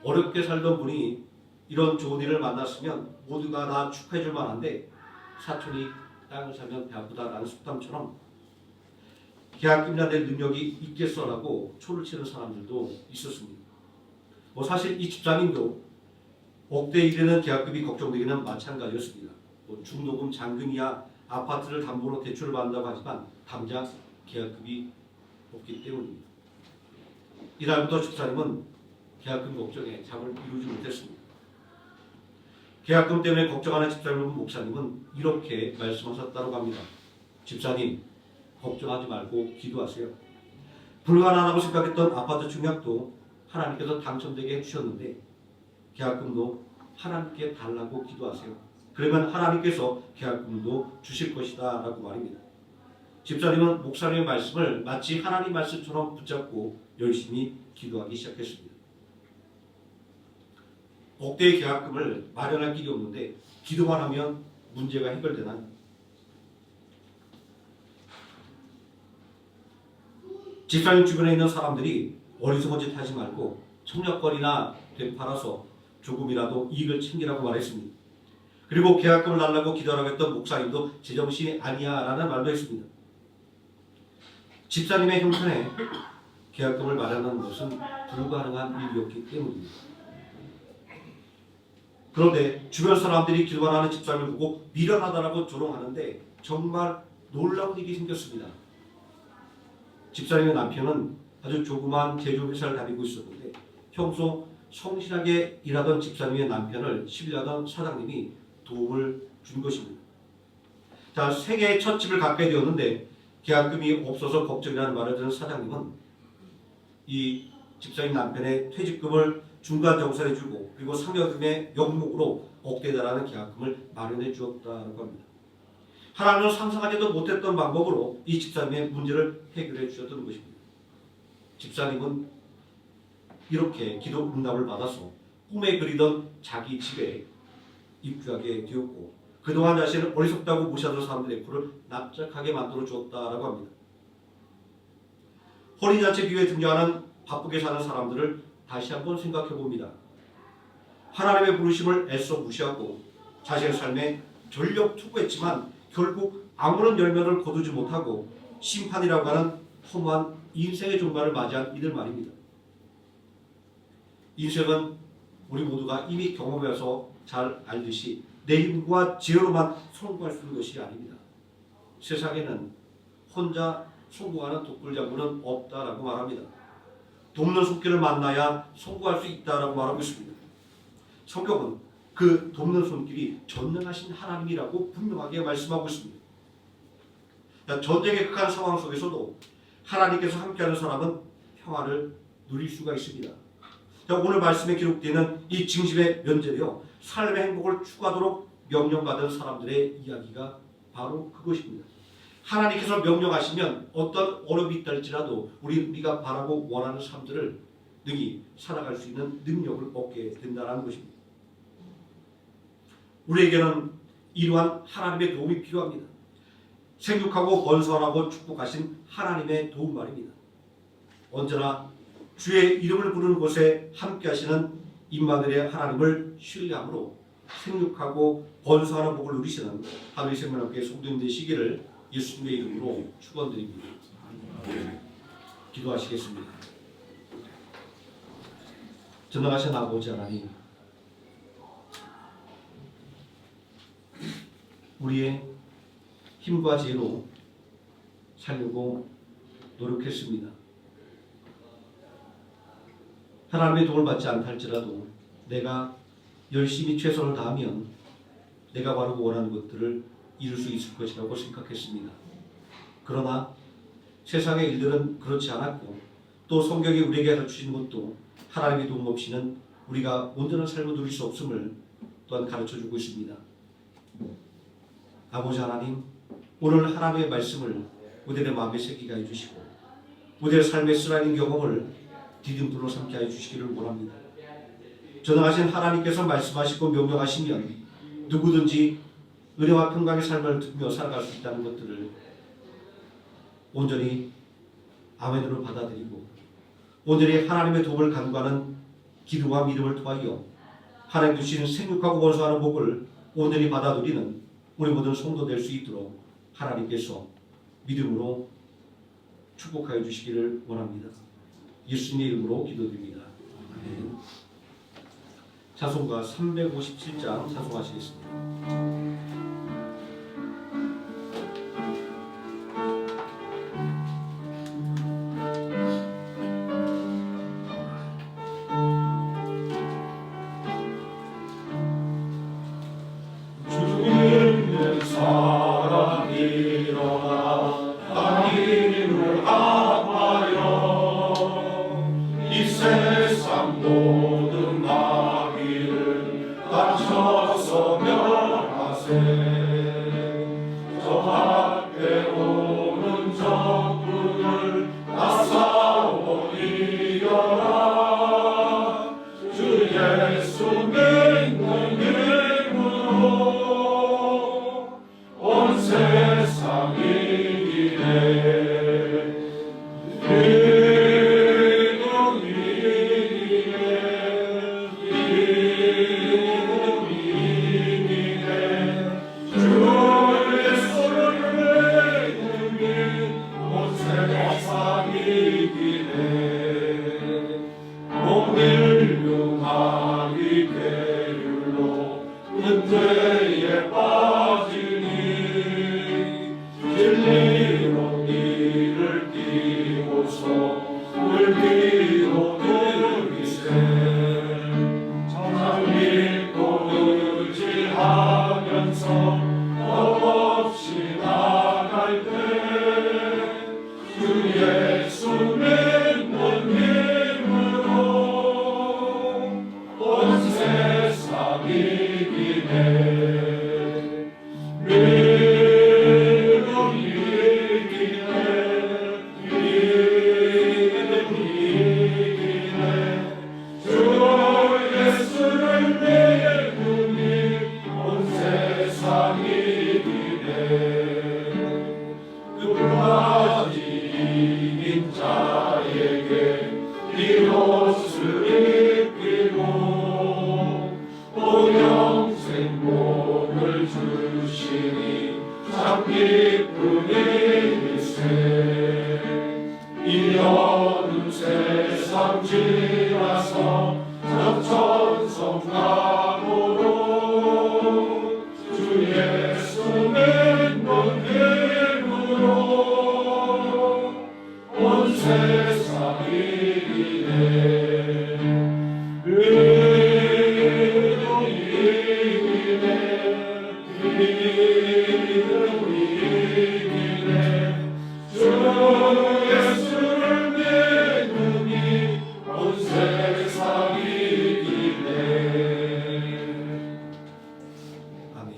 어렵게 살던 분이 이런 좋은 일을 만났으면 모두가 다 축하해 줄 만한데 사촌이 땅을 사면 배 아프다라는 속담처럼 계약금이나 낼 능력이 있겠어라고 초를 치는 사람들도 있었습니다. 사실 이 집사님도 억대에 이르는 계약금이 걱정되기는 마찬가지였습니다. 중도금 잔금이야 아파트를 담보로 대출을 받는다고 하지만 당장 계약금이 없기 때문입니다. 이날부터 집사님은 계약금 걱정에 잠을 이루지 못했습니다. 계약금 때문에 걱정하는 집사님을 본 목사님은 이렇게 말씀하셨다고 합니다. 집사님, 걱정하지 말고 기도하세요. 불가능하다고 생각했던 아파트 청약도 하나님께서 당첨되게 해주셨는데 계약금도 하나님께 달라고 기도하세요. 그러면 하나님께서 계약금도 주실 것이다 라고 말입니다. 집사님은 목사님의 말씀을 마치 하나님 말씀처럼 붙잡고 열심히 기도하기 시작했습니다. 억대의 계약금을 마련할 길이 없는데 기도만 하면 문제가 해결되나요? 집사님 주변에 있는 사람들이 어리석은 짓 하지 말고 청약거리나 되팔아서 조금이라도 이익을 챙기라고 말했습니다. 그리고 계약금을 달라고 기도하라고 했던 목사님도 제정신이 아니야 라는 말도 했습니다. 집사님의 형편에 계약금을 마련하는 것은 불가능한 일이었기 때문입니다. 그런데 주변 사람들이 기도만 하는 집사님을 보고 미련하다라고 조롱하는데 정말 놀라운 일이 생겼습니다. 집사님의 남편은 아주 조그만 제조회사를 다니고 있었는데 평소 성실하게 일하던 집사님의 남편을 신뢰하던 사장님이 도움을 준 것입니다. 자, 생애의 첫 집을 갖게 되었는데 계약금이 없어서 걱정이라는 말을 듣는 사장님은 이 집사님 남편의 퇴직금을 중간 정산해주고 그리고 상여금의 명목으로 억대에 달하는 계약금을 마련해 주었다고 합니다. 하나님은 상상하지도 못했던 방법으로 이 집사님의 문제를 해결해 주셨던 것입니다. 집사님은 이렇게 기도 응답을 받아서 꿈에 그리던 자기 집에 입주하게 되었고 그동안 자신을 어리석다고 무시하던 사람들의 코를 납작하게 만들어 주었다라고 합니다. 혼인잔치 비유에 등장하는 바쁘게 사는 사람들을 다시 한번 생각해 봅니다. 하나님의 부르심을 애써 무시하고 자신의 삶에 전력 투구했지만 결국 아무런 열매를 거두지 못하고 심판이라고 하는 허무한 인생의 종말을 맞이한 이들 말입니다. 인생은 우리 모두가 이미 경험해서 잘 알듯이 내 힘과 지혜로만 성공할 수 있는 것이 아닙니다. 세상에는 혼자 성공하는 독불장군은 없다라고 말합니다. 돕는 손길을 만나야 성공할 수 있다라고 말하고 있습니다. 성경은 그 돕는 손길이 전능하신 하나님이라고 분명하게 말씀하고 있습니다. 전쟁의 극한 상황 속에서도 하나님께서 함께하는 사람은 평화를 누릴 수가 있습니다. 오늘 말씀에 기록되는 이 징심의 면제되어 삶의 행복을 추구하도록 명령받은 사람들의 이야기가 바로 그것입니다. 하나님께서 명령하시면 어떤 어려움이 있다 할지라도 우리가 바라고 원하는 삶들을 능히 살아갈 수 있는 능력을 얻게 된다는 것입니다. 우리에게는 이러한 하나님의 도움이 필요합니다. 생육하고 번성하고 축복하신 하나님의 도움 말입니다. 언제나 주의 이름을 부르는 곳에 함께 하시는 임마누엘의 하나님을 신뢰함으로 생육하고 번성하는 복을 누리시는 하늘의 생명학교의 성도님 되시기를 예수님의 이름으로 축원드립니다. 기도하시겠습니다. 전능하신 아버지 하나님, 우리의 힘과 지혜로 살려고 노력했습니다. 하나님의 도움을 받지 않다 할지라도 내가 열심히 최선을 다하면 내가 바르고 원하는 것들을 이룰 수 있을 것이라고 생각했습니다. 그러나 세상의 일들은 그렇지 않았고 또 성경이 우리에게 가르치신 것도 하나님의 도움 없이는 우리가 온전한 삶을 누릴 수 없음을 또한 가르쳐주고 있습니다. 아버지 하나님, 오늘 하나님의 말씀을 우리의 마음에 새기게 해주시고 우리의 삶의 쓰라린 경험을 디딤돌로 삼게 해 주시기를 원합니다. 전능하신 하나님께서 말씀하시고 명령하시면 누구든지 은혜와 평강의 삶을 누리며 살아갈 수 있다는 것들을 온전히 아멘으로 받아들이고 온전히 하나님의 도움을 간구하는 기도와 믿음을 통하여 하나님 주시는 생육하고 번성하는 복을 온전히 받아 누리는 우리 모든 성도 될 수 있도록 하나님께서 믿음으로 축복하여 주시기를 원합니다. 예수님의 이름으로 기도드립니다. 아멘. 찬송가 357장 찬송하시겠습니다. 세상 모든 마귀를 감춰서 멸하사 기쁨일세. 이 어두운 세상 지나서 적천성 강으로 주 예수 믿는 힘으로 온 세상이 이기네. 믿음이 이기네. 믿음이 이기네. 주 예수를 믿으니 온 세상이 이기네. 아멘.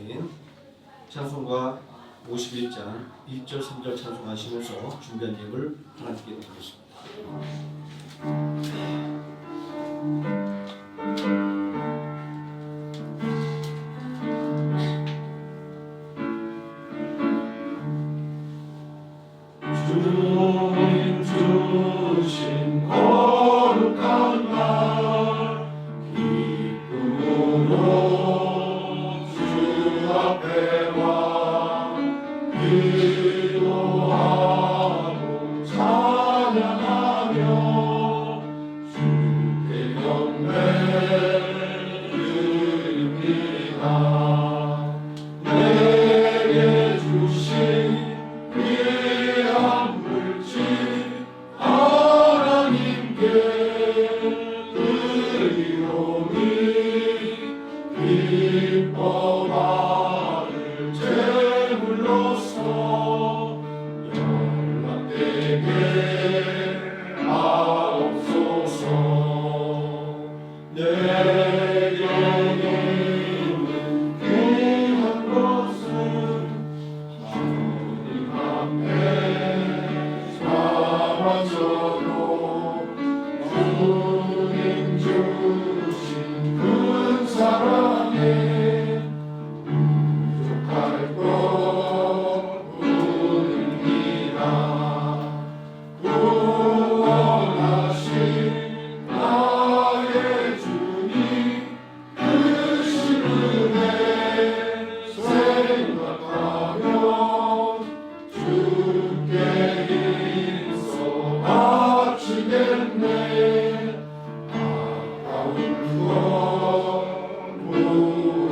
찬송가 51장 1절 3절 찬송하시면서 준비한 예물 하나님께 드리겠습니다. 주님 주신 거룩한 날 기쁨으로 주 앞에 와 기도하고 찬양하며 주께 경배 드립니다. 내게 주신 귀한 물질 하나님께 드리오니 기뻐 받을 제물로서 연락되게 하옵소서. 내게 있는 귀한 것은 하나님 앞에 사마져도 주님 주신 큰 사랑에 부족할 것뿐입니다. 구원하신 나의 주님 크신 은혜 생각하며 주께 힘써 바치겠네. 아까운 것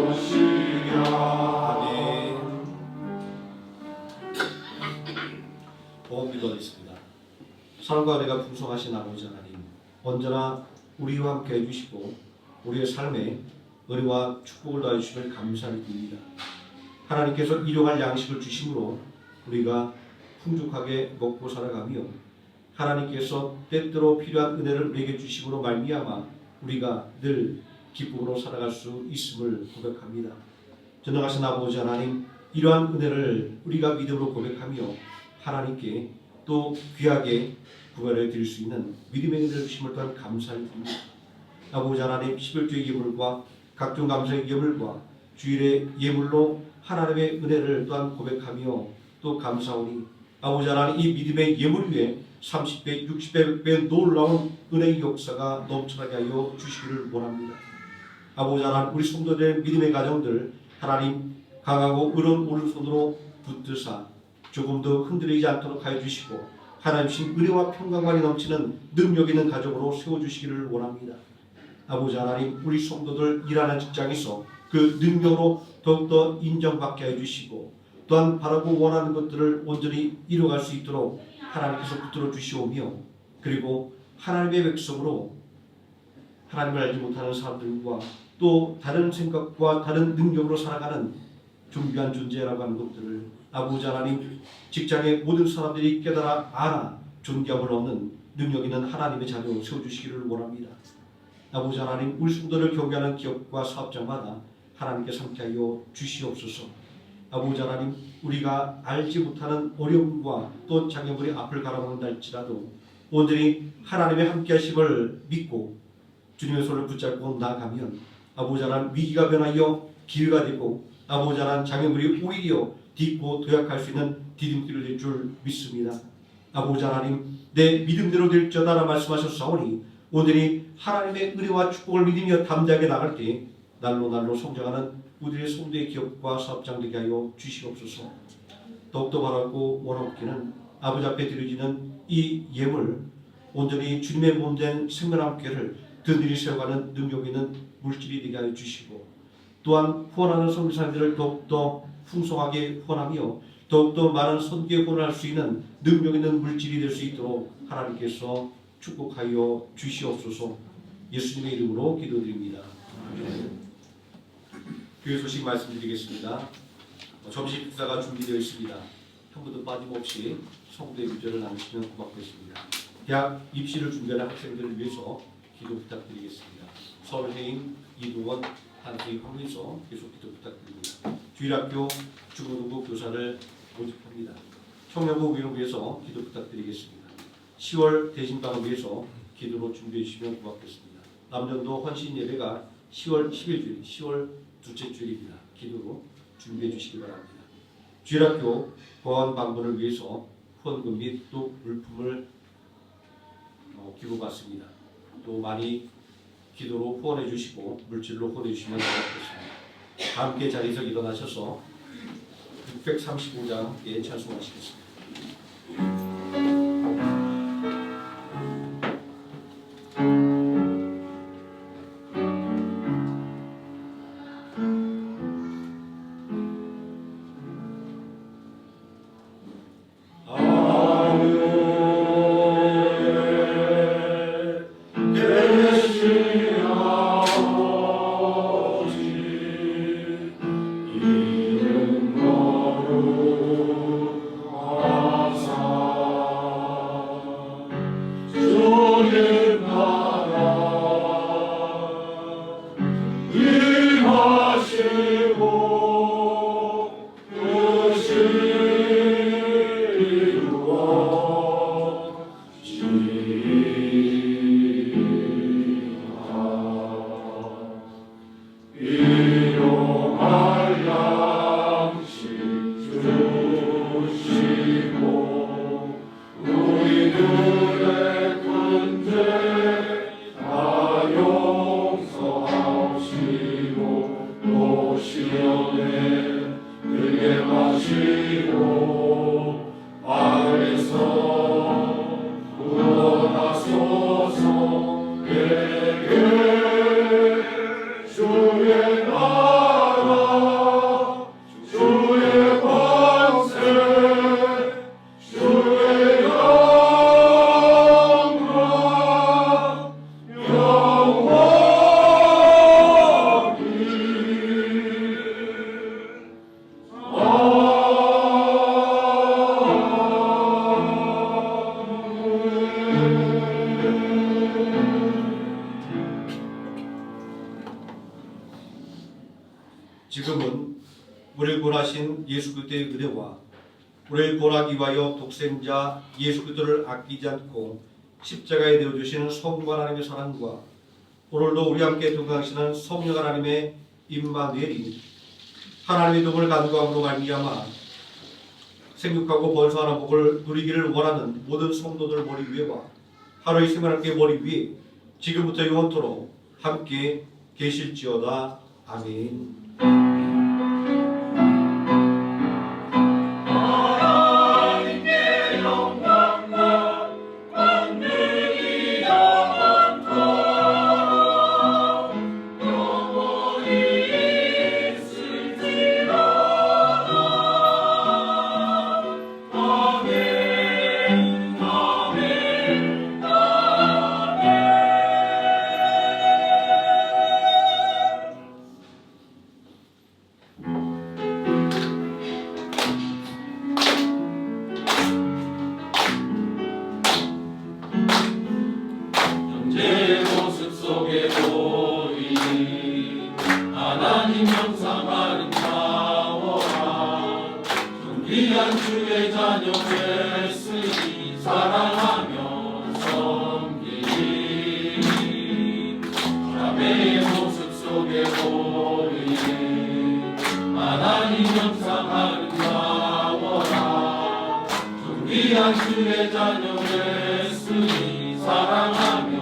무엇이랴. 아멘. 보험 기도하겠습니다. 사랑과 은혜가 풍성하신 아버지 하나님, 언제나 우리와 함께 해주시고 우리의 삶에 은혜와 축복을 더해주심을 감사를 드립니다. 하나님께서 일용할 양식을 주심으로 우리가 풍족하게 먹고 살아가며 하나님께서 때때로 필요한 은혜를 우리에게 주심으로 말미암아 우리가 늘 기쁨으로 살아갈 수 있음을 고백합니다. 전능하신 아버지 하나님, 이러한 은혜를 우리가 믿음으로 고백하며 하나님께 또 귀하게 구별해 드릴 수 있는 믿음의 은혜를 주심을 또한 감사를 드립니다. 아버지 하나님, 11조의 예물과 각종 감사의 예물과 주일의 예물로 하나님의 은혜를 또한 고백하며 또 감사오니 아버지 하나님, 이 믿음의 예물 위에 30배, 60배, 100배 놀라운 은혜의 역사가 넘쳐나게 하여 주시기를 원합니다. 아버지 하나님, 우리 성도들의 믿음의 가정들 하나님 강하고 의로운 오른손으로 붙드사 조금 더 흔들리지 않도록 하여 주시고 하나님 신 은혜와 평강만이 넘치는 능력 있는 가정으로 세워주시기를 원합니다. 아버지 하나님, 우리 성도들 일하는 직장에서 그 능력으로 더욱더 인정받게 해주시고 또한 바라고 원하는 것들을 온전히 이루어갈 수 있도록 하나님께서 붙들어 주시오며 그리고 하나님의 백성으로 하나님을 알지 못하는 사람들과 또 다른 생각과 다른 능력으로 살아가는 준비한 존재라고 하는 것들을 아버지 하나님, 직장의 모든 사람들이 깨달아 알아 존귀함을 얻는 능력 있는 하나님의 자녀로 세워주시기를 원합니다. 아버지 하나님, 우리 성도를 경계하는 기업과 사업장마다 하나님께 함께하여 주시옵소서. 아버지 하나님, 우리가 알지 못하는 어려움과 또 장애물이 앞을 가로막는다 할지라도 온전히 하나님의 함께하심을 믿고 주님의 손을 붙잡고 나아가면 아버지 하나님, 위기가 변하여 기회가 되고 아버지 하나님, 장애물이 오히려 딛고 도약할 수 있는 디딤길을 될 줄 믿습니다. 아버지 하나님, 내 믿음대로 될지어다라 말씀하셨사오니 오늘이 하나님의 은혜와 축복을 믿으며 담대하게 나갈 때 날로 날로 성장하는 우리의 성도의 기업과 사업장 되게 하여 주시옵소서. 더욱더 바라고 원하옵기는 아버지 앞에 드려지는 이 예물 온전히 주님의 몸된 생명함께를 든든히 세워가는 능력 있는 물질이 되게 하여 주시고 또한 후원하는 선교사님들을 더욱더 풍성하게 후원하며 더욱더 많은 선교에 후원할 수 있는 능력 있는 물질이 될 수 있도록 하나님께서 축복하여 주시옵소서. 예수님의 이름으로 기도드립니다. 교회 소식 말씀드리겠습니다. 점심 식사가 준비되어 있습니다. 한 분도 빠짐없이 성도의 유전을 나누시면 고맙겠습니다. 대학 입시를 준비하는 학생들을 위해서 기도 부탁드리겠습니다. 서울해임, 이동원, 한수희 황민서 계속 기도 부탁드립니다. 주일학교 중고등부 교사를 모집합니다. 청년부 위로 위해서 기도 부탁드리겠습니다. 10월 대신방을 위해서 기도로 준비해 주시면 고맙겠습니다. 남전도 헌신 예배가 10월 10일 주일, 10월 둘째 주일입니다. 기도로 준비해 주시기 바랍니다. 주일학교 보안 방문을 위해서 후원금 및 또 물품을 기부받습니다. 또 많이 기도로 후원해 주시고 물질로 후원해 주시면 고맙겠습니다. 함께 자리에서 일어나셔서 635장 함께 찬송하시겠습니다. 지금은 우리를 구원하신 예수 그리스도의 은혜와 우리를 구원하기 위하여 독생자 예수 그리스도를 아끼지 않고 십자가에 내어주시는 성부 하나님의 사랑과 오늘도 우리와 함께 동행하시는 성령 하나님의 임마누엘이 하나님의 도움을 간구함으로 말미암아 생육하고 번성하는 복을 누리기를 원하는 모든 성도들 머리 위에와 하루의 생명함께 머리 위에 지금부터 영원토록 함께 계실지어다. 아멘. 주의 자녀 예수님 사랑하며